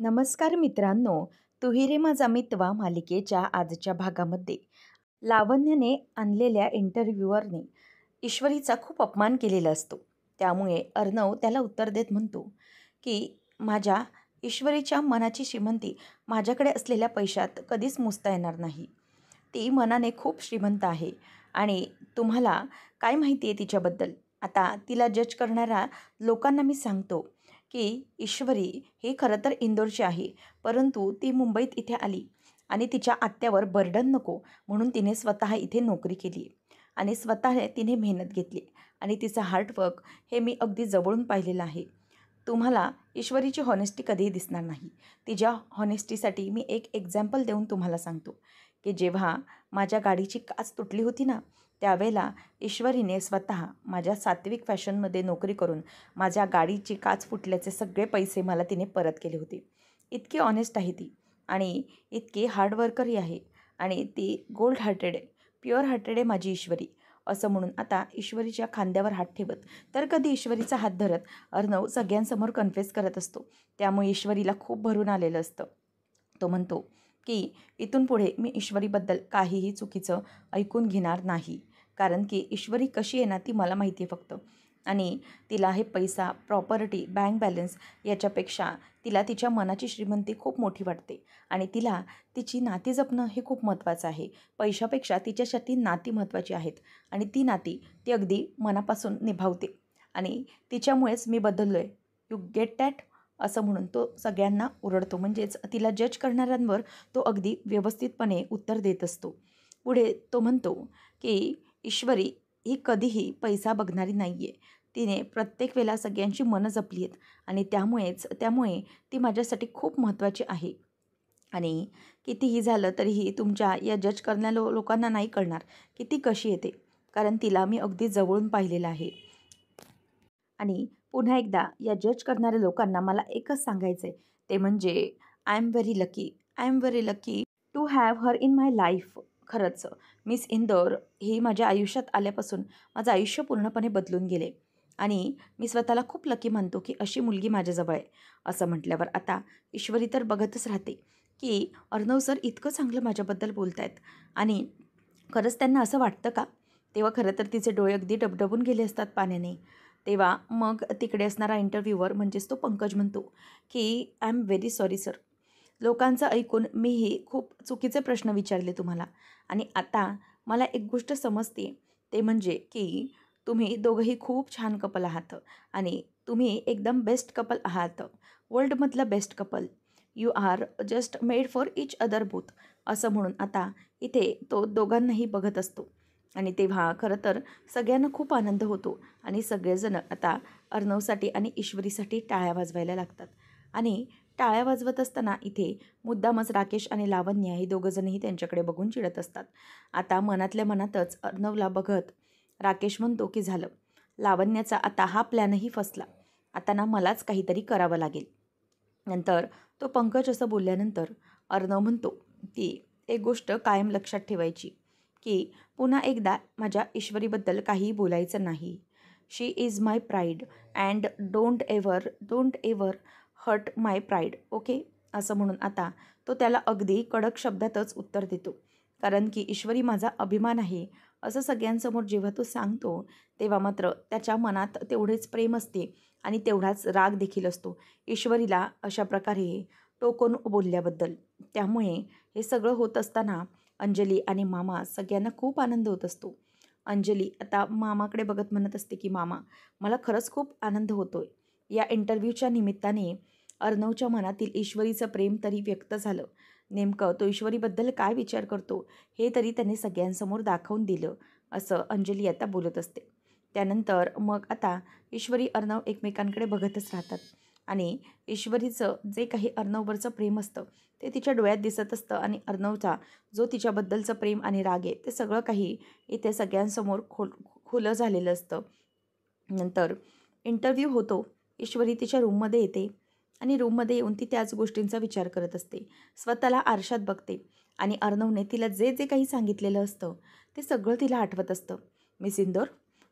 नमस्कार मित्रांनो, तू रे माझा मितवा मालिकेच्या आजच्या भागामध्ये लावण्याने आणलेल्या इंटरव्ह्यूअरने ईश्वरीचा खूप अपमान केलेला असतो. त्यामुळे अर्णव त्याला उत्तर देत म्हणतो की माझ्या ईश्वरीच्या मनाची श्रीमंती माझ्याकडे असलेल्या पैशात कधीच मोजता येणार नाही. ती मनाने खूप श्रीमंत आहे आणि तुम्हाला काय माहिती आहे तिच्याबद्दल? आता तिला जज करणाऱ्या लोकांना मी सांगतो की ईश्वरी ही खरं तर इंदोरची आहे, परंतु ती मुंबईत इथे आली आणि तिच्या आत्यावर बर्डन नको म्हणून तिने स्वतः इथे नोकरी केली आणि स्वतः तिने मेहनत घेतली आणि तिचं हार्डवर्क हे मी अगदी जवळून पाहिलेलं आहे. तुम्हाला ईश्वरीची हॉनेस्टी कधीही दिसणार नाही. तिच्या हॉनेस्टीसाठी मी एक एक्झाम्पल देऊन तुम्हाला सांगतो की जेव्हा माझ्या गाडीची काच तुटली होती ना, त्यावेळेला ईश्वरीने स्वतः माझ्या सात्विक फॅशनमध्ये नोकरी करून माझ्या गाडीची काच फुटल्याचे सगळे पैसे मला तिने परत केले होते. इतकी ऑनेस्ट आहे ती आणि इतकी हार्डवर्करही आहे आणि ती गोल्ड हार्टेड आहे, प्युअर हार्टेड आहे माझी ईश्वरी, असं म्हणून आता ईश्वरीच्या खांद्यावर हात ठेवत तर कधी ईश्वरीचा हात धरत अर्णव सगळ्यांसमोर कन्फेस करत असतो. त्यामुळे ईश्वरीला खूप भरून आलेलं असतं. तो म्हणतो की इथून पुढे मी ईश्वरीबद्दल काहीही चुकीचं ऐकून घेणार नाही, कारण की ईश्वरी कशी आहे ना ती मला माहिती आहे फक्त. आणि तिला हे पैसा, प्रॉपर्टी, बँक बॅलन्स याच्यापेक्षा तिला तिच्या मनाची श्रीमंती खूप मोठी वाटते आणि तिला तिची नाती जपणं हे खूप महत्त्वाचं आहे. पैशापेक्षा तिच्यासाठी नाती महत्त्वाची आहेत आणि ती नाती ती अगदी मनापासून निभावते आणि तिच्यामुळेच मी बदललो आहे. You get that? असं म्हणून तो सगळ्यांना ओरडतो. म्हणजेच तिला जज करणाऱ्यांवर तो अगदी व्यवस्थितपणे उत्तर देत असतो. पुढे तो म्हणतो की ईश्वरी ही कधीही पैसा बघणारी नाही आहे. तिने प्रत्येक वेळेला सगळ्यांची मनं जपली आहेत आणि त्यामुळे ती माझ्यासाठी खूप महत्त्वाची आहे. आणि कितीही झालं तरीही तुमच्या या जज करणाऱ्या लोकांना नाही कळणार की ती कशी येते, कारण तिला मी अगदी जवळून पाहिलेलं आहे. आणि पुन्हा एकदा या जज करणाऱ्या लोकांना मला एकच सांगायचं आहे, ते म्हणजे I am very lucky to have her in my life. खरंच मिस इंदौर ही माझ्या आयुष्यात आल्यापासून माझं आयुष्य पूर्णपणे बदलून गेले आणि मी स्वतःला खूप लकी मानतो की अशी मुलगी माझ्याजवळ आहे. असं म्हटल्यावर आता ईश्वरी तर बघतच राहते की अर्णव सर इतकं चांगलं माझ्याबद्दल बोलत आहेत आणि खरंच त्यांना असं वाटतं का? तेव्हा खरं तर तिचे डोळे अगदी डबडबून गेले असतात पाण्याने. तेव्हा मग तिकडे असणारा इंटरव्ह्यूवर म्हणजेच तो पंकज म्हणतो की I am very sorry sir. लोकांचं ऐकून मीही खूप चुकीचे प्रश्न विचारले तुम्हाला आणि आता मला एक गोष्ट समजते, ते म्हणजे की तुम्ही दोघंही खूप छान कपल आहात आणि तुम्ही एकदम बेस्ट कपल आहात. वर्ल्डमधलं best couple. You are just made for each other both. असं म्हणून आता इथे तो दोघांनाही बघत असतो आणि तेव्हा खरं तर सगळ्यांना खूप आनंद होतो आणि सगळेजण आता अर्णवसाठी आणि ईश्वरीसाठी टाळ्या वाजवायला लागतात. आणि टाळ्या वाजवत असताना इथे मुद्दामच राकेश आणि लावण्य हे दोघंजणही त्यांच्याकडे बघून चिडत असतात. आता मनातल्या मनातच अर्णवला बघत राकेश म्हणतो की झालं, लावण्याचा आता हा प्लॅनही फसला. आता ना मलाच काहीतरी करावं लागेल. नंतर तो पंकज असं बोलल्यानंतर अर्णव म्हणतो की एक गोष्ट कायम लक्षात ठेवायची की पुन्हा एकदा माझ्या ईश्वरीबद्दल काहीही बोलायचं नाही. She is my pride and don't ever hurt my pride. Okay? असं म्हणून आता तो त्याला अगदी कडक शब्दातच उत्तर देतो, कारण की ईश्वरी माझा अभिमान आहे असं सगळ्यांसमोर जेव्हा तो सांगतो तेव्हा मात्र त्याच्या मनात तेवढेच प्रेम असते आणि तेवढाच राग देखील असतो ईश्वरीला अशा प्रकारे टोकून बोलल्याबद्दल. त्यामुळे हे सगळं होत असताना अंजली आणि मामा सगळ्यांना खूप आनंद होत असतो. अंजली आता मामाकडे बघत म्हणत असते की मामा, मला खरंच खूप आनंद होतोय. या इंटरव्ह्यूच्या निमित्ताने अर्णवच्या मनातील ईश्वरीचं प्रेम तरी व्यक्त झालं. नेमकं तो ईश्वरीबद्दल काय विचार करतो हे तरी त्याने सगळ्यांसमोर दाखवून दिलं, असं अंजली आता बोलत असते. त्यानंतर मग आता ईश्वरी अर्णव एकमेकांकडे बघतच राहतात आणि ईश्वरीचं जे काही अर्णववरचं प्रेम असतं ते तिच्या डोळ्यात दिसत असतं आणि अर्णवचा जो तिच्याबद्दलचं प्रेम आणि राग आहे ते सगळं काही इथे सगळ्यांसमोर खुलं झालेलं असतं. नंतर इंटरव्ह्यू होतो. ईश्वरी तिच्या रूममध्ये येते आणि रूममध्ये येऊन ती त्याच गोष्टींचा विचार करत असते. स्वतःला आरशात बघते आणि अर्णवने तिला जे जे काही सांगितलेलं असतं ते सगळं तिला आठवत असतं. मिस इंदौर,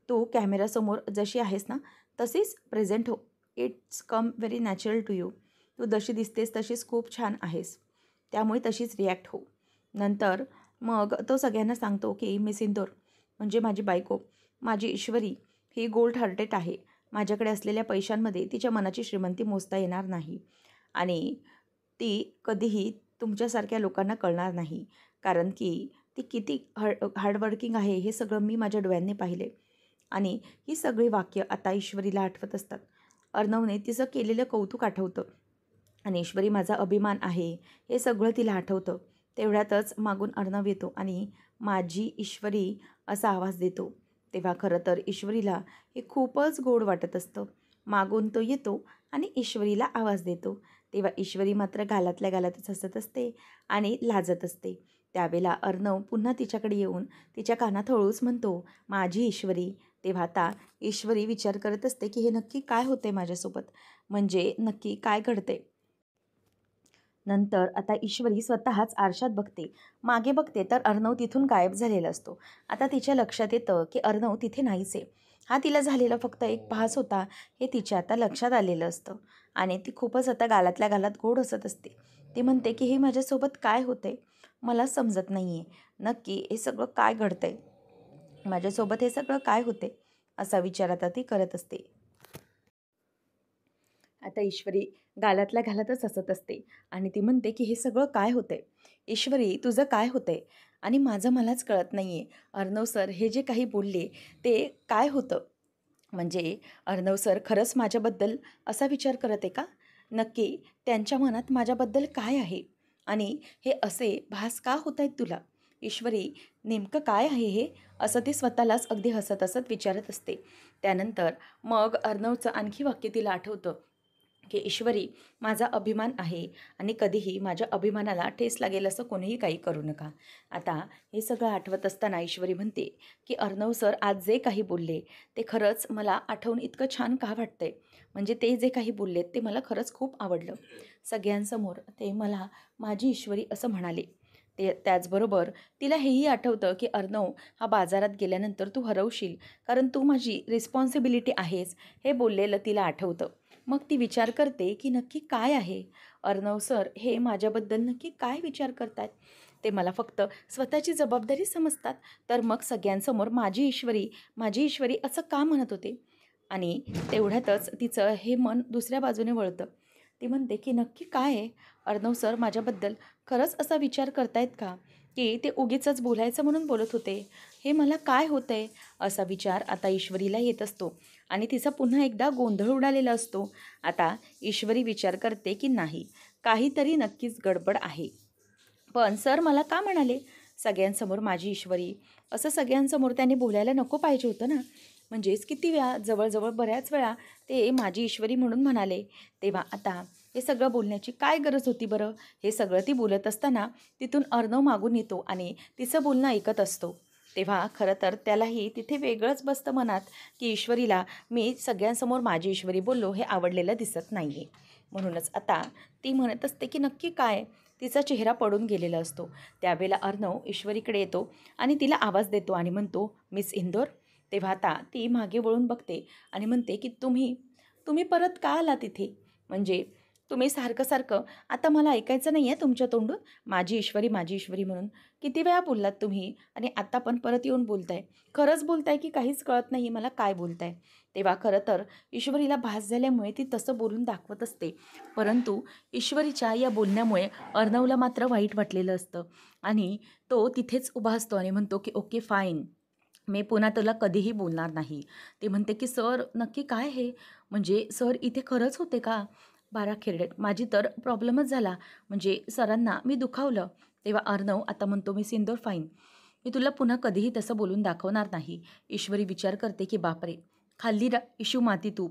तू कॅमेरासमोर जशी आहेस ना तशीच प्रेझेंट हो. It's come very natural to you. तू जशी दिसतेस तशीच खूप छान आहेस, त्यामुळे तशीच रिॲक्ट हो. नंतर मग तो सगळ्यांना सांगतो की मी सिंदूर म्हणजे माझी बायको, माझी ईश्वरी ही गोल्ड हार्टेड आहे. माझ्याकडे असलेल्या पैशांमध्ये तिच्या मनाची श्रीमंती मोजता येणार नाही आणि ती कधीही तुमच्यासारख्या लोकांना कळणार नाही. कारण की ती किती हार्डवर्किंग आहे हे सगळं मी माझ्या डोळ्यांनी पाहिले. आणि ही सगळी वाक्य आता ईश्वरीला आठवत असतात. अर्णवने तिचं केलेलं कौतुक आठवतं आणि ईश्वरी माझा अभिमान आहे हे सगळं तिला आठवतं. तेवढ्यातच मागून अर्णव येतो आणि माझी ईश्वरी असा आवाज देतो. तेव्हा खरं तर ईश्वरीला हे खूपच गोड वाटत असतं. मागून तो येतो आणि ईश्वरीला आवाज देतो. तेव्हा ईश्वरी मात्र गालातल्या गालातच हसत असते आणि लाजत असते. त्यावेळेला अर्णव पुन्हा तिच्याकडे येऊन तिच्या कानात हळूच म्हणतो, माझी ईश्वरी. तेव्हा आता ईश्वरी विचार करत असते की हे नक्की काय होते माझ्यासोबत, म्हणजे नक्की काय घडते. नंतर आता ईश्वरी स्वतःच आरशात बघते. मागे बघते तर अर्णव तिथून गायब झालेला असतो. आता तिच्या लक्षात येतं की अर्णव तिथे नाहीच आहे. हा तिला झालेला फक्त एक भास होता हे तिच्या आता लक्षात आलेलं असतं आणि ती खूपच आता गालातल्या गालात गोड हसत असते. ती म्हणते की हे माझ्यासोबत काय होते, मला समजत नाही आहे. नक्की हे सगळं काय घडतंय, माझ्यासोबत हे सगळं काय होते, असा विचार आता ती करत असते. आता ईश्वरी गालातल्या घालातच हसत असते आणि ती म्हणते की हे सगळं काय होतंय, ईश्वरी तुझं काय होतंय आणि माझं मलाच कळत नाही आहे. अर्णव सर हे जे काही बोलले ते काय होतं, म्हणजे अर्णव सर खरंच माझ्याबद्दल असा विचार करत आहे का? नक्की त्यांच्या मनात माझ्याबद्दल काय आहे आणि हे असे भास का होत आहेत तुला ईश्वरी, नेमकं काय आहे हे, असं ती स्वतःलाच अगदी हसत हसत विचारत असते. त्यानंतर मग अर्णवचं आणखी वाक्य तिला आठवतं की ईश्वरी माझा अभिमान आहे आणि कधीही माझ्या अभिमानाला ठेस लागेल असं कोणीही काही करू नका. आता हे सगळं आठवत असताना ईश्वरी म्हणते की अर्णव सर आज जे काही बोलले ते खरंच मला आठवून इतकं छान का वाटतंय, म्हणजे ते जे काही बोललेत ते मला खरंच खूप आवडलं. सगळ्यांसमोर ते मला माझी ईश्वरी असं म्हणाले. त्याचबरोबर तिला हेही आठवतं की अर्णव हा बाजारात गेल्यानंतर तू हरवशील कारण तू माझी रिस्पॉन्सिबिलिटी आहेस हे बोललेलं तिला आठवतं. मग ती विचार करते की नक्की काय आहे, अर्णव सर हे माझ्याबद्दल नक्की काय विचार करतात. ते मला फक्त स्वतःची जबाबदारी समजतात, तर मग सगळ्यांसमोर माझी ईश्वरी असं का म्हणत होते. आणि तेवढ्यातच तिचं हे मन दुसऱ्या बाजूने वळतं. ती म्हणते की नक्की काय आहे, अर्णव सर माझ्याबद्दल खरंच असा विचार करतायत का की ते उगीचच बोलायचं म्हणून बोलत होते, हे मला काय होतंय, असा विचार आता ईश्वरीला येत असतो आणि तिचा पुन्हा एकदा गोंधळ उडालेला असतो. आता ईश्वरी विचार करते की नाही, काहीतरी नक्कीच गडबड आहे. पण सर मला का म्हणाले सगळ्यांसमोर माझी ईश्वरी, असं सगळ्यांसमोर त्यांनी बोलायला नको पाहिजे होतं ना. म्हणजेच किती वेळा, जवळजवळ बऱ्याच वेळा ते माझी ईश्वरी म्हणून म्हणाले. तेव्हा आता हे सगळं बोलण्याची काय गरज होती बरं. हे सगळं ती बोलत असताना तिथून अर्णव मागून येतो आणि तिचं बोलणं ऐकत असतो. तेव्हा खरं तर त्यालाही तिथे वेगळंच बसतं मनात की ईश्वरीला मी सगळ्यांसमोर माझी ईश्वरी बोललो हे आवडलेलं दिसत नाही आहे. म्हणूनच आता ती म्हणत असते की नक्की काय. तिचा चेहरा पडून गेलेला असतो. त्यावेळेला अर्णव ईश्वरीकडे येतो आणि तिला आवाज देतो आणि म्हणतो, मिस इंदोर. तेव्हा आता ती मागे वळून बघते आणि म्हणते की तुम्ही तुम्ही परत का आला तिथे, म्हणजे तुम्ही सारखं सारखं आता मला ऐकायचं नाही आहे तुमच्या तोंडून माझी ईश्वरी म्हणून. किती वेळा बोललात तुम्ही आणि आता पण परत येऊन बोलताय. खरंच बोलताय की काहीच कळत नाही मला काय बोलताय. तेव्हा खरं तर ईश्वरीला भास झाल्यामुळे ती तसं बोलून दाखवत असते. परंतु ईश्वरीच्या या बोलण्यामुळे अर्णवला मात्र वाईट वाटलेलं असतं आणि तो तिथेच उभा असतो आणि म्हणतो की ओके फाईन, मी पुन्हा तुला कधीही बोलणार नाही. ती म्हणते की सर नक्की काय हे, म्हणजे सर इथे खरंच होते का. बारा खेरडेत माझी तर प्रॉब्लेमच झाला, म्हणजे सरांना मी दुखावलं. तेव्हा अर्णव आता म्हणतो मी सिंदूर फाईन, मी तुला पुन्हा कधीही तसं बोलून दाखवणार नाही. ईश्वरी विचार करते की बापरे, खाल्ली इशू माती तू.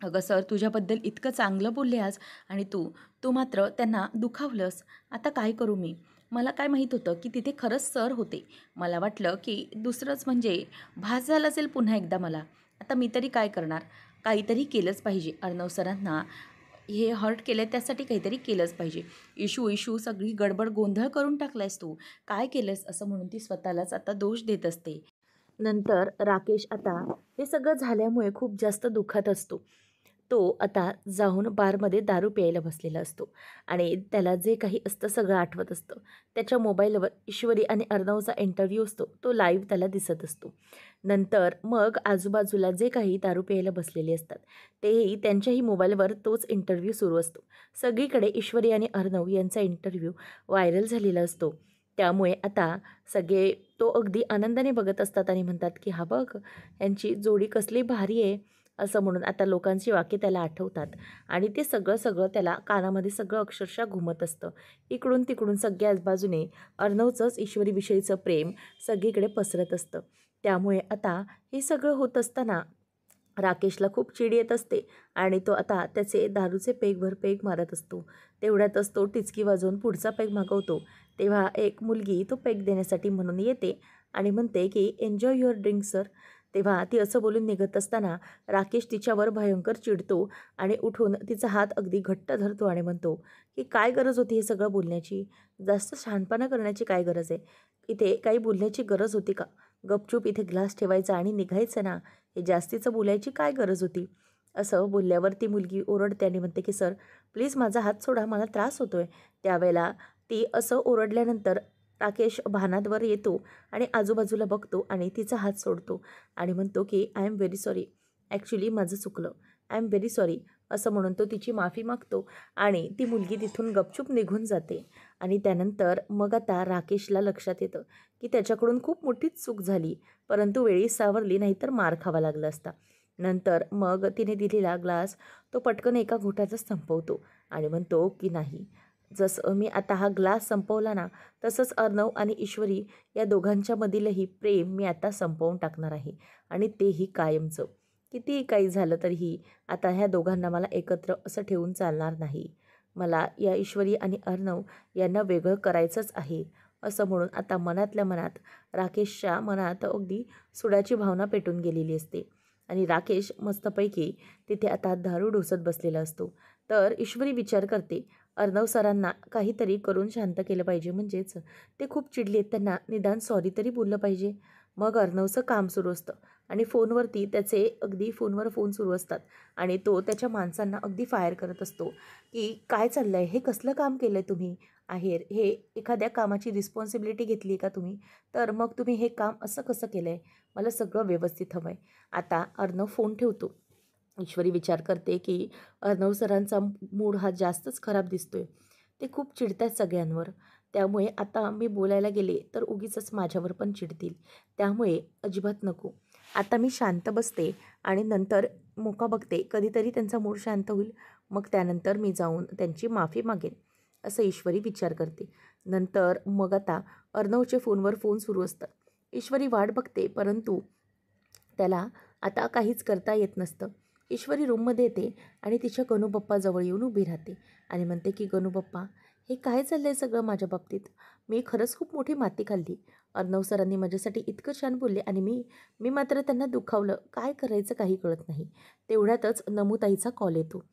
अगं सर तुझ्याबद्दल इतकं चांगलं बोलले आज आणि तू मात्र त्यांना दुखावलंस. आता काय करू मी. मला काय माहीत होतं की तिथे खरंच सर होते. मला वाटलं की दुसरंच, म्हणजे भास झाला असेल पुन्हा एकदा मला. आता मी तरी काय करणार, काहीतरी केलंच पाहिजे. अर्णव सरांना हे हर्ट केलं त्यासाठी काहीतरी केलंच पाहिजे. इशू सगळी गडबड गोंधळ करून टाकलायस तू, काय केलंस असं म्हणून ती स्वतःलाच आता दोष देत असते. नंतर राकेश आता हे सगळं झाल्यामुळे खूप जास्त दुःखात असतो. तो आता जाऊन बारमध्ये दारू प्यायला बसलेला असतो आणि त्याला जे काही असतं सगळं आठवत असतं. त्याच्या मोबाईलवर ईश्वरी आणि अर्णवचा इंटरव्ह्यू असतो, तो लाईव्ह त्याला दिसत असतो. नंतर मग आजूबाजूला जे काही दारू प्यायला बसलेले असतात, तेही त्यांच्याही मोबाईलवर तोच इंटरव्ह्यू सुरू असतो. सगळीकडे ईश्वरी आणि अर्णव यांचा इंटरव्ह्यू व्हायरल झालेला असतो. त्यामुळे आता सगळे तो अगदी आनंदाने बघत असतात आणि म्हणतात, की "हा बघ, यांची जोडी कसली भारी आहे." असं म्हणून आता लोकांची वाक्य त्याला आठवतात आणि ते सगळं त्याला कानामध्ये सगळं अक्षरशः घुमत असतं. इकडून तिकडून सगळ्याच बाजूने अर्णवचंच ईश्वरीविषयीचं प्रेम सगळीकडे पसरत असतं. त्यामुळे आता हे सगळं होत असताना राकेशला खूप चिड येत असते आणि तो आता त्याचे दारूचे पेगभर पेग मारत असतो. तेवढ्यातच तो टिचकी वाजवून पुढचा पेग मागवतो. तेव्हा एक मुलगी तो पेग देण्यासाठी म्हणून येते आणि म्हणते, की "एन्जॉय युअर ड्रिंक सर." तेव्हा ती असं बोलून निघत असताना राकेश तिच्यावर भयंकर चिडतो आणि उठून तिचा हात अगदी घट्ट धरतो आणि म्हणतो, की "काय गरज होती हे सगळं बोलण्याची? जास्त शहाणपणा करण्याची काय गरज आहे? इथे काही बोलण्याची गरज होती का? गपचूप इथे ग्लास ठेवायचा आणि निघायचं ना. हे जास्तीचं बोलायची काय गरज होती?" असं बोलल्यावर ती मुलगी ओरडते आणि म्हणते, की "सर प्लीज माझा हात सोडा, मला त्रास होतोय." त्यावेळेला ती असं ओरडल्यानंतर राकेश भानावर येतो आणि आजूबाजूला बघतो आणि तिचा हात सोडतो आणि म्हणतो, की "I am very sorry. Actually माझं चुकलं. I am very sorry." असं म्हणून तो तिची माफी मागतो आणि ती मुलगी तिथून गपचूप निघून जाते. आणि त्यानंतर मग आता राकेशला लक्षात येतं, की त्याच्याकडून खूप मोठीच चूक झाली, परंतु वेळी सावरली, नाहीतर मार खावा लागला असता. नंतर मग तिने दिलेला ग्लास तो पटकन एका घोटातच संपवतो आणि म्हणतो, की "नाही, जसं मी आता हा ग्लास संपवला ना, तसंच अर्णव आणि ईश्वरी या दोघांच्यामधीलही प्रेम मी आता संपवून टाकणार आहे आणि तेही कायमचं. कितीही काही झालं तरीही आता ह्या दोघांना मला एकत्र असं ठेवून चालणार नाही. मला या ईश्वरी आणि अर्णव यांना वेगळं करायचंच आहे." असं म्हणून आता मनातल्या मनात राकेशच्या मनात अगदी सुडाची भावना पेटून गेलेली असते आणि राकेश मस्तपैकी तिथे आता दारू ढोसत बसलेला असतो. तर ईश्वरी विचार करते, अर्णव सरांना काहीतरी करून शांत केलं पाहिजे, म्हणजेच ते खूप चिडलेत, त्यांना निदान सॉरी तरी बोललं पाहिजे. मग अर्णवचं काम सुरू असतं आणि फोनवरती त्याचे अगदी फोनवर फोन सुरू असतात आणि तो त्याच्या माणसांना अगदी फायर करत असतो, की "काय चाललं आहे? हे कसलं काम केलं आहे तुम्ही? आहेर हे एखाद्या कामाची रिस्पॉन्सिबिलिटी घेतली आहे का तुम्ही? तर मग तुम्ही हे काम असं कसं केलं आहे? मला सगळं व्यवस्थित हवं आहे." आता अर्णव फोन ठेवतो. ईश्वरी विचार करते, की अर्णव सरांचा मूड हा जास्तच खराब दिसतोय. ते खूप चिडतायत सगळ्यांवर. त्यामुळे आता मी बोलायला गेले तर उगीचच माझ्यावर पण चिडतील. त्यामुळे अजिबात नको. आता मी शांत बसते आणि नंतर मोका बघते. कधीतरी त्यांचा मूड शांत होईल. मग त्यानंतर मी जाऊन त्यांची माफी मागेन, असं ईश्वरी विचार करते. नंतर मग आता अर्णवचे फोनवर फोन सुरू असतात. ईश्वरी वाट बघते, परंतु त्याला आता काहीच करता येत नसतं. ईश्वरी रूममध्ये येते आणि तिच्या गणूपप्पाजवळ येऊन उभी राहते आणि म्हणते, की "गणूपप्पा, हे काय चाललं आहे सगळं माझ्या बाबतीत? मी खरंच खूप मोठी माती खाल्ली. अर्णव सरांनी माझ्यासाठी इतकं छान बोलले आणि मी मी मात्र त्यांना दुखावलं. काय करायचं काही कळत नाही." तेवढ्यातच नमुताईचा कॉल येतो.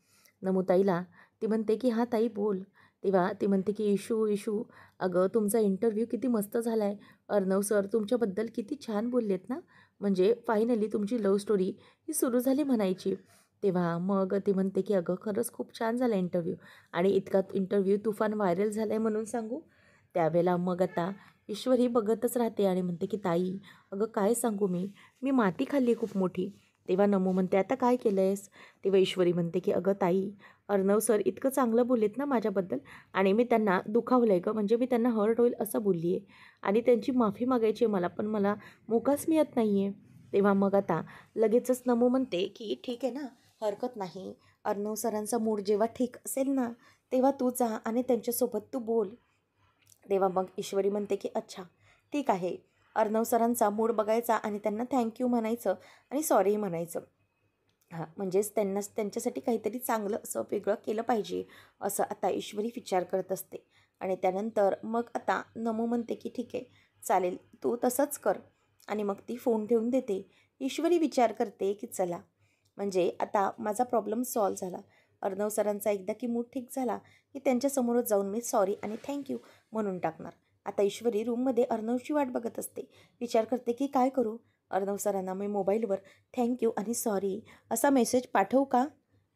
नमुताईला ती म्हणते, की "हां ताई, बोल." तेव्हा ती म्हणते, की इशू, अगं तुमचा इंटरव्ह्यू किती मस्त झाला आहे. अर्णव सर तुमच्याबद्दल किती छान बोललेत ना. म्हणजे फायनली तुमची लव्ह स्टोरी ही सुरू झाली म्हणायची." तेव्हा मग ती म्हणते, की "अगं खरंच खूप छान झाला इंटरव्ह्यू आणि इतका इंटरव्ह्यू तुफान व्हायरल झाला आहे म्हणून सांगू." त्यावेळेला मग आता ईश्वरी बघतच राहते आणि म्हणते, की "ताई, अगं काय सांगू मी माती खाल्ली खूप मोठी." तेव्हा नमू म्हणते, "आता काय केलं आहेस?" तेव्हा ईश्वरी म्हणते, की "अगं ताई, अर्णव सर इतकं चांगलं बोललेत ना माझ्याबद्दल आणि मी त्यांना दुखावलं आहे गं, म्हणजे मी त्यांना हर्ट होईल असं बोलली आहे आणि त्यांची माफी मागायची आहे मला, पण मला मोकाच मिळत नाही आहे." तेव्हा मग आता लगेचच नमू म्हणते, की "ठीक आहे ना, हरकत नाही. अर्णव सरांचा मूड जेव्हा ठीक असेल ना, तेव्हा तू जा आणि त्यांच्यासोबत तू बोल." तेव्हा मग ईश्वरी म्हणते, की "अच्छा, ठीक आहे." अर्णव सरांचा मूड बघायचा आणि त्यांना थँक म्हणायचं आणि सॉरीही म्हणायचं. हां, म्हणजेच त्यांच्यासाठी काहीतरी चांगलं असं वेगळं केलं पाहिजे, असं आता ईश्वरी विचार करत असते. आणि त्यानंतर मग आता नमू म्हणते, की "ठीक आहे, चालेल, तू तसंच कर." आणि मग ती फोन ठेवून देते. ईश्वरी विचार करते, की चला, म्हणजे आता माझा प्रॉब्लेम सॉल्व्ह झाला. अर्णव सरांचा एकदा की मूड ठीक झाला, की त्यांच्यासमोरच जाऊन मी सॉरी आणि म्हणून टाकणार. आता ईश्वरी रूममध्ये अर्णवची वाट बघत असते. विचार करते, की काय करू? अर्णव सरांना मी मोबाईलवर आणि सॉरी असा मेसेज पाठवू का?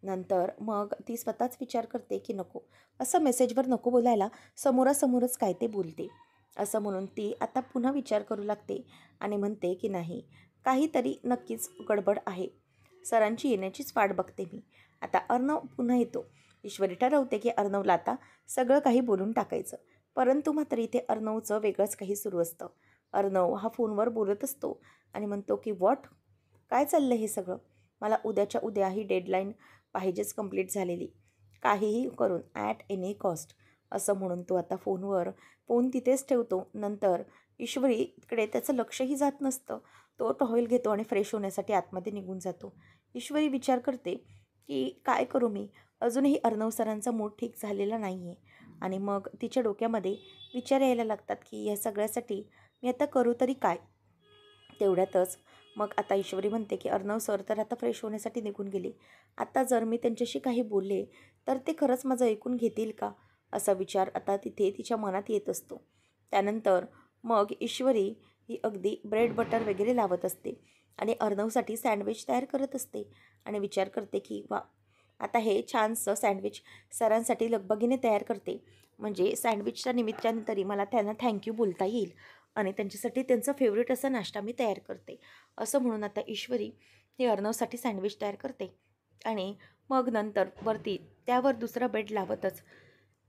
नंतर मग ती स्वतःच विचार करते की नको, असं मेसेजवर नको बोलायला, समोरासमोरच काय ते बोलते. असं म्हणून ती आता पुन्हा विचार करू लागते आणि म्हणते की नाही, काहीतरी नक्कीच गडबड आहे. सरांची येण्याचीच वाट बघते मी. आता अर्णव पुन्हा येतो. ईश्वरी ठरवते की अर्णवला आता सगळं काही बोलून टाकायचं. परंतु मात्र इथे अर्णवचं वेगळंच काही सुरू असतं. अर्णव हा फोनवर बोलत असतो आणि म्हणतो की व्हॉट, काय चाललं हे सगळं? मला उद्याच्या उद्या ही डेडलाईन पाहिजेच कंप्लीट झालेली, काहीही करून ॲट एनी कॉस्ट, असं म्हणून तो आता फोन तिथेच ठेवतो. नंतर ईश्वरीकडे त्याचं लक्षही जात नसतं. तो टॉवेल घेतो आणि फ्रेश होण्यासाठी आतमध्ये निघून जातो. ईश्वरी विचार करते की काय करू मी? अजूनही अर्णव सरांचा मूड ठीक झालेला नाही आहे. आणि मग तिच्या डोक्यामध्ये विचार यायला लागतात की या सगळ्यासाठी मी आता करू तरी काय? तेवढ्यातच मग आता ईश्वरी म्हणते की अर्णव सर तर आता फ्रेश होण्यासाठी निघून गेले. आता जर मी त्यांच्याशी काही बोलले तर ते खरंच माझं ऐकून घेतील का? असा विचार आता तिथे तिच्या मनात येत असतो. त्यानंतर मग ईश्वरी ही अगदी ब्रेड बटर वगैरे लावत असते आणि अर्णवसाठी सँडविच तयार करत असते आणि विचार करते की वा, आता हे छानसं सँडविच सरांसाठी लगबगीने तयार करते. म्हणजे सँडविचच्या निमित्ताने तरी मला त्यांना थँक्यू बोलता येईल आणि त्यांच्यासाठी त्यांचा फेवरेट असा नाश्ता मी तयार करते. असं म्हणून आता ईश्वरी ही अर्णवसाठी सँडविच तयार करते आणि मग नंतर वरती त्यावर दुसरा बेड लावतच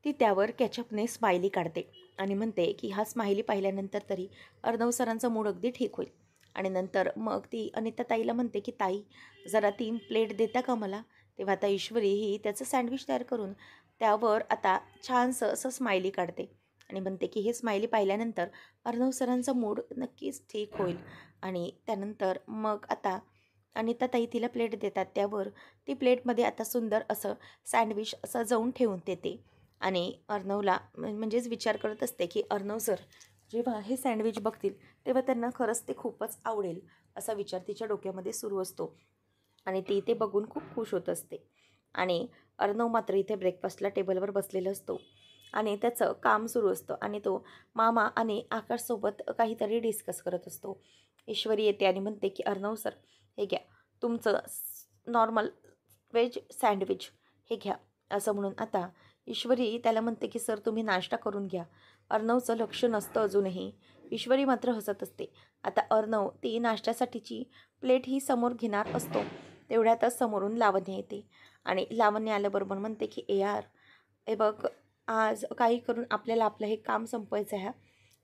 ती त्यावर केचपने स्माइली काढते आणि म्हणते की हा स्माइली पाहिल्यानंतर तरी अर्णव सरांचा मूड अगदी ठीक होईल. आणि नंतर मग ती अनिता ताईला म्हणते की ताई, जरा 3 प्लेट देता का मला? तेव्हा आता ईश्वरी ही त्याचं सँडविच तयार करून त्यावर आता छानसं असं स्माइली काढते आणि म्हणते की हे स्माइली पाहिल्यानंतर अर्णव सरांचा मूड नक्कीच ठीक होईल. आणि त्यानंतर मग आता अनिता ताई तिला प्लेट देतात. त्यावर ती प्लेटमध्ये आता सुंदर असं सँडविच सजवून ठेवून देते आणि अर्णवला म्हणजेच विचार करत असते की अर्णव सर जेव्हा हे सँडविच बघतील तेव्हा त्यांना खरंच ते खूपच आवडेल, असा विचार तिच्या डोक्यामध्ये सुरू असतो आणि ती ते बघून खूप खुश होत असते. आणि अर्णव मात्र इथे ब्रेकफास्टला टेबलवर बसलेला असतो आणि त्याचं काम सुरू असतं आणि तो मामा आणि आकाशसोबत काहीतरी डिस्कस करत असतो. ईश्वरी येते आणि म्हणते की अर्णव सर, हे घ्या तुमचं नॉर्मल व्हेज सँडविच, हे घ्या. असं म्हणून आता ईश्वरी त्याला म्हणते की सर तुम्ही नाश्ता करून घ्या. अर्णवचं लक्ष नसतं अजूनही. ईश्वरी मात्र हसत असते. आता अर्णव ती नाश्त्यासाठीची प्लेट ही समोर घेणार असतो. तेवढ्यातच समोरून लावण्य येते आणि लावण्य आल्याबरोबर म्हणते की ए यार, हे बघ, आज काही करून आपल्याला आपलं हे काम संपवायचं आहे.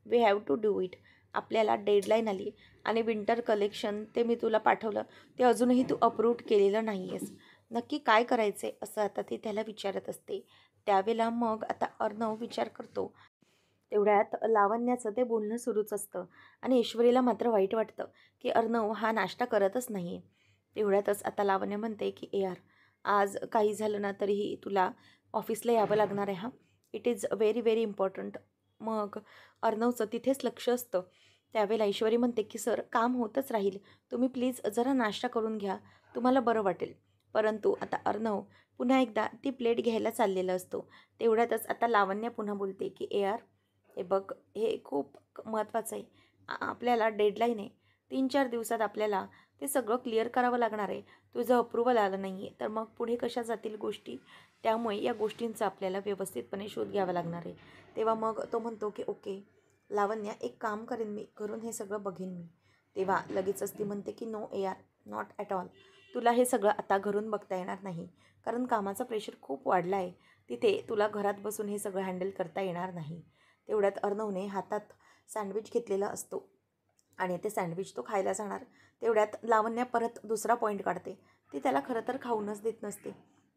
We have to do it. आपल्याला डेडलाईन आली आणि विंटर कलेक्शन ते मी तुला पाठवलं, ते अजूनही तू अप्रूव्ह केलेलं नाही आहेस. नक्की काय करायचं आहे, असं आता ती त्याला विचारत असते. त्यावेळेला मग आता अर्णव विचार करतो. तेवढ्यात लावण्याचं ते बोलणं सुरूच असतं आणि ईश्वरीला मात्र वाईट वाटतं की अर्णव हा नाश्ता करतच नाही आहे. तेवढ्यातच आता लावण्य म्हणते की ए यार, आज काही झालं ना तरीही तुला ऑफिसला यावं लागणार आहे हां. It is very very important. मग अर्णवचं तिथेच लक्ष असतं. त्यावेळेला ईश्वरी म्हणते की सर काम होतच राहील, तुम्ही प्लीज जरा नाश्ता करून घ्या, तुम्हाला बरं वाटेल. परंतु आता अर्णव पुन्हा एकदा ती प्लेट घ्यायला चाललेला असतो. तेवढ्यातच आता लावण्य पुन्हा बोलते की ए यार, हे बघ, हे खूप महत्त्वाचं आहे. आपल्याला डेडलाईन आहे. 3-4 दिवसात आपल्याला ते सगळं क्लिअर करावं लागणार आहे. तुझं अप्रूव्हल आलं नाही आहे तर मग पुढे कशा जातील गोष्टी? त्यामुळे या गोष्टींचा आपल्याला व्यवस्थितपणे शोध घ्यावा लागणार आहे. तेव्हा मग तो म्हणतो की ओके लावण्या, एक काम करेन मी, घरून हे सगळं बघेन मी. तेव्हा लगेचच ती म्हणते की no A R, not at all. तुला हे सगळं आता घरून बघता येणार नाही, कारण कामाचा प्रेशर खूप वाढला आहे. तिथे तुला घरात बसून हे सगळं हँडल करता येणार नाही. तेवढ्यात अर्णवने हातात सँडविच घेतलेला असतो आणि ते सँडविच तो खायला जाणार. तेवढ्यात लावण्या परत दुसरा पॉईंट काढते. ती त्याला खरं तर खाऊनच देत नसते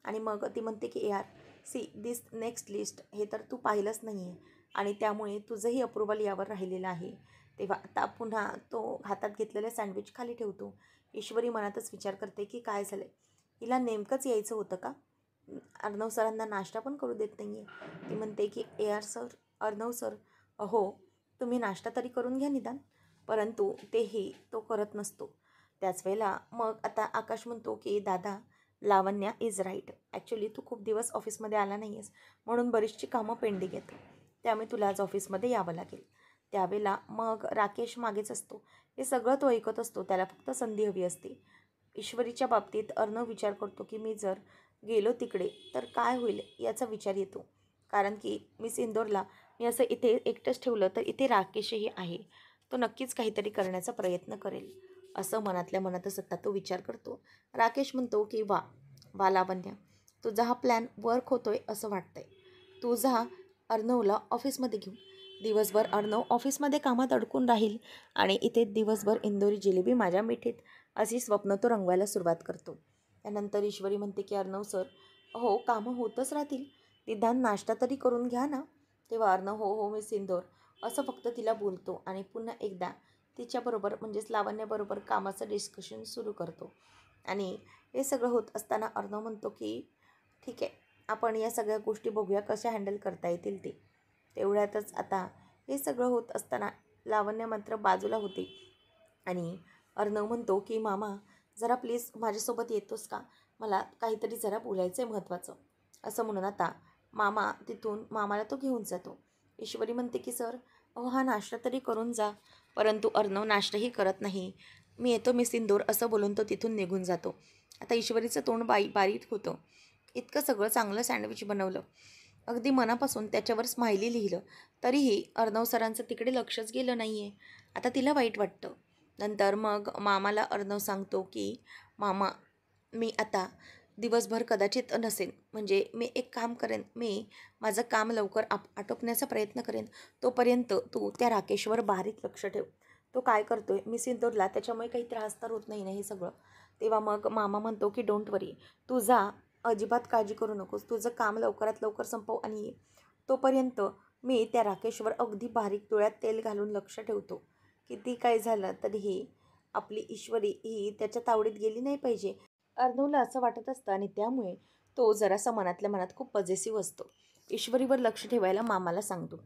आणि मग ती म्हणते की यार सी दिस नेक्स्ट लिस्ट, हे तर तू पाहिलंच नाही आहे आणि त्यामुळे तुझंही अप्रुव्हल यावर राहिलेलं आहे. तेव्हा आता पुन्हा तो हातात घेतलेलं सँडविच खाली ठेवतो. ईश्वरी मनातच विचार करते की काय झालं आहे, हिला नेमकंच यायचं होतं का? अर्णव सरांना नाश्ता पण करू देत नाही आहे. ती म्हणते की A R sir, Arnav sir, अहो तुम्ही नाश्ता तरी करून घ्या निदान. परंतु तेही तो करत नसतो. त्याच वेळेला मग आता आकाश म्हणतो की दादा, लावण्या इज राईट. ॲक्च्युली तू खूप दिवस ऑफिसमध्ये आला नाही आहेस म्हणून बरीचशी कामं पेंडिंग आहेत, त्यामुळे तुला आज ऑफिसमध्ये यावं लागेल. त्यावेळेला मग राकेश मागेच असतो. हे सगळं तो ऐकत असतो, त्याला फक्त संधी हवी असते. ईश्वरीच्या बाबतीत अर्णव विचार करतो की मी जर गेलो तिकडे तर काय होईल याचा विचार येतो. कारण की मिस इंदोरला मी असं इथे एकटंच ठेवलं तर इथे राकेशही आहे. तो नक्कीच काहीतरी करण्याचा प्रयत्न करेल, असं मनातल्या मनातच आता तो विचार करतो. राकेश म्हणतो की वा वा लावण्या, तुझा हा प्लॅन वर्क होतोय असं वाटतंय. तू जा अर्णवला ऑफिसमध्ये घेऊन. दिवसभर अर्णव ऑफिसमध्ये कामात अडकून राहील आणि इथे दिवसभर इंदोरी जिलेबी माझ्या मिठीत, अशी स्वप्न तो रंगवायला सुरुवात करतो. त्यानंतर ईश्वरी म्हणते की अर्णव सर, हो कामं होतच राहतील, निदान नाश्ता तरी करून घ्या ना. तेव्हा अर्णव हो हो मिस इंदोर असं फक्त तिला बोलतो आणि पुन्हा एकदा तिच्याबरोबर म्हणजेच लावण्याबरोबर कामाचं डिस्कशन सुरू करतो. आणि हे सगळं होत असताना अर्णव म्हणतो की ठीक आहे, आपण या सगळ्या गोष्टी बघूया कशा हँडल करता येतील ते. तेवढ्यातच आता हे सगळं होत असताना लावण्य मात्र बाजूला होते आणि अर्णव म्हणतो की मामा जरा प्लीज माझ्यासोबत येतोस का, मला काहीतरी जरा बोलायचं आहे महत्त्वाचं, असं म्हणून आता मामाला तो घेऊन जातो. ईश्वरी म्हणते की सर अहो हा नाश्ता तरी करून जा. परंतु अर्णव नाश्ताही करत नाही. मी येतो मिस इंदोर असं बोलून तो तिथून निघून जातो. आता ईश्वरीचं तोंड बारीक होतं. इतकं सगळं चांगलं सँडविच बनवलं, अगदी मनापासून त्याच्यावर स्माइली लिहिलं, तरीही अर्णव सरांचं तिकडे लक्षच गेलं नाही आहे. आता तिला वाईट वाटतं. नंतर मग मामाला अर्णव सांगतो की मामा मी आता दिवसभर कदाचित नसेन, म्हणजे मी एक काम करेन, मी माझं काम लवकर आटोपण्याचा प्रयत्न करेन. तोपर्यंत तू त्या राकेशवर बारीक लक्ष ठेव. तो काय करतोय मिस इंदोरला, त्याच्यामुळे काही त्रास तर होत नाही ना हे सगळं. तेव्हा मग मामा म्हणतो की डोंट वरी, तू जा, अजिबात काळजी करू नकोस, तुझं काम लवकरात लवकर संपव आणि ये. तोपर्यंत मी त्या राकेशवर अगदी बारीक डोळ्यात तेल घालून लक्ष ठेवतो. किती काय झालं तरीही आपली ईश्वरी ही त्याच्या तावडीत गेली नाही पाहिजे. अर्णवला असं वाटत असतं आणि त्यामुळे तो जरासा मनातल्या मनात खूप पॉझिटिव्ह असतो. ईश्वरीवर लक्ष ठेवायला मामाला सांगतो.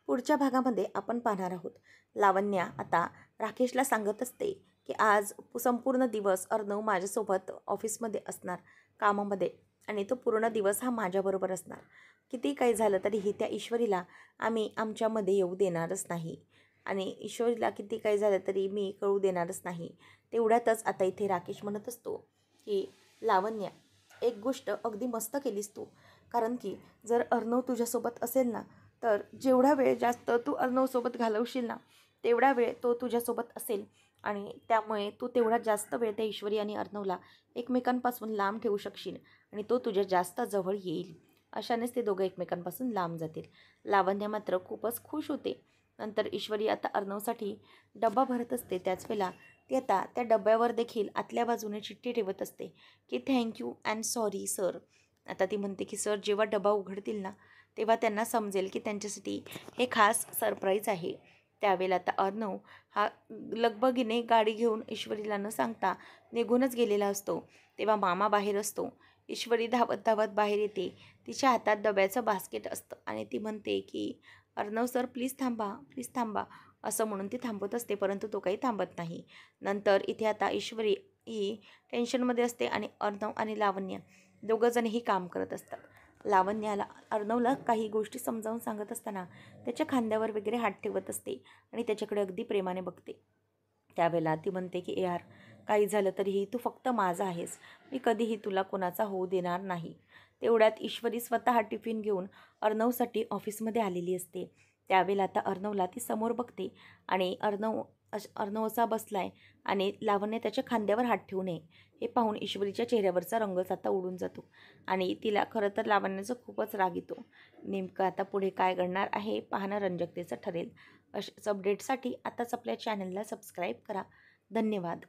पुढच्या भागामध्ये आपण पाहणार आहोत, लावण्या आता राकेशला सांगत असते की आज संपूर्ण दिवस अर्णव माझ्यासोबत ऑफिसमध्ये असणार कामामध्ये आणि तो पूर्ण दिवस हा माझ्याबरोबर असणार. किती काही झालं तरीही त्या ईश्वरीला आम्ही आमच्यामध्ये येऊ देणारच नाही आणि ईश्वरीला किती काही झालं तरी मी कळू देणारच नाही. तेवढ्यातच आता इथे राकेश म्हणत असतो की लावण्या, एक गोष्ट अगदी मस्त केलीस तू. कारण की जर अर्णव तुझ्यासोबत असेल ना, तर जेवढा वेळ जास्त तू अर्णवसोबत घालवशील ना, तेवढा वेळ तो तुझ्यासोबत असेल आणि त्यामुळे तू तेवढा जास्त वेळ त्या ईश्वरी आणि अर्णवला एकमेकांपासून लांब ठेवू शकशील आणि तो तुझ्या जास्त जवळ येईल. अशानेच ते दोघं एकमेकांपासून लांब जातील. लावण्य मात्र खूपच खुश होते. नंतर ईश्वरी आता अर्णवसाठी डब्बा भरत असते. त्याच वेळेला ती आता त्या डब्यावर देखील आतल्या बाजूने चिठ्ठी ठेवत असते की थँक्यू अँड सॉरी सर. आता ती म्हणते की सर जेव्हा डबा उघडतील ना, तेव्हा त्यांना समजेल की त्यांच्यासाठी हे खास सरप्राईज आहे. त्यावेळेला आता अर्णव हा लगबगीने गाडी घेऊन ईश्वरीला न सांगता निघूनच गेलेला असतो. तेव्हा मामा बाहेर असतो. ईश्वरी धावत धावत बाहेर येते. तिच्या हातात डब्याचं बास्केट असतं आणि ती म्हणते की अर्णव सर प्लीज थांबा, प्लीज थांबा, असं म्हणून ती थांबत असते, परंतु तो काही थांबत नाही. नंतर इथे आता ईश्वरी ही टेन्शनमध्ये असते आणि अर्णव आणि लावण्य दोघंजणही काम करत असतात. लावण्याला अर्णवला काही गोष्टी समजावून सांगत असताना त्याच्या खांद्यावर वगैरे हात ठेवत असते आणि त्याच्याकडे अगदी प्रेमाने बघते. त्यावेळेला ती म्हणते की यार, काही झालं तरीही तू फक्त माझा आहेस, मी कधीही तुला कोणाचा होऊ देणार नाही. तेवढ्यात ईश्वरी स्वतः टिफिन घेऊन अर्णवसाठी ऑफिसमध्ये आलेली असते. त्यावेळेला आता अर्णवला ती समोर बघते आणि अर्णव असा बसलाय आणि लावण्य त्याच्या खांद्यावर हात ठेवू नये हे पाहून ईश्वरीच्या चेहऱ्यावरचा रंगच आता उडून जातो आणि तिला खरं तर लावण्याचा खूपच राग येतो. नेमकं आता पुढे काय घडणार आहे पाहणं रंजकतेचं ठरेल. अशाच अपडेटसाठी आताच आपल्या चॅनलला सबस्क्राईब करा. धन्यवाद.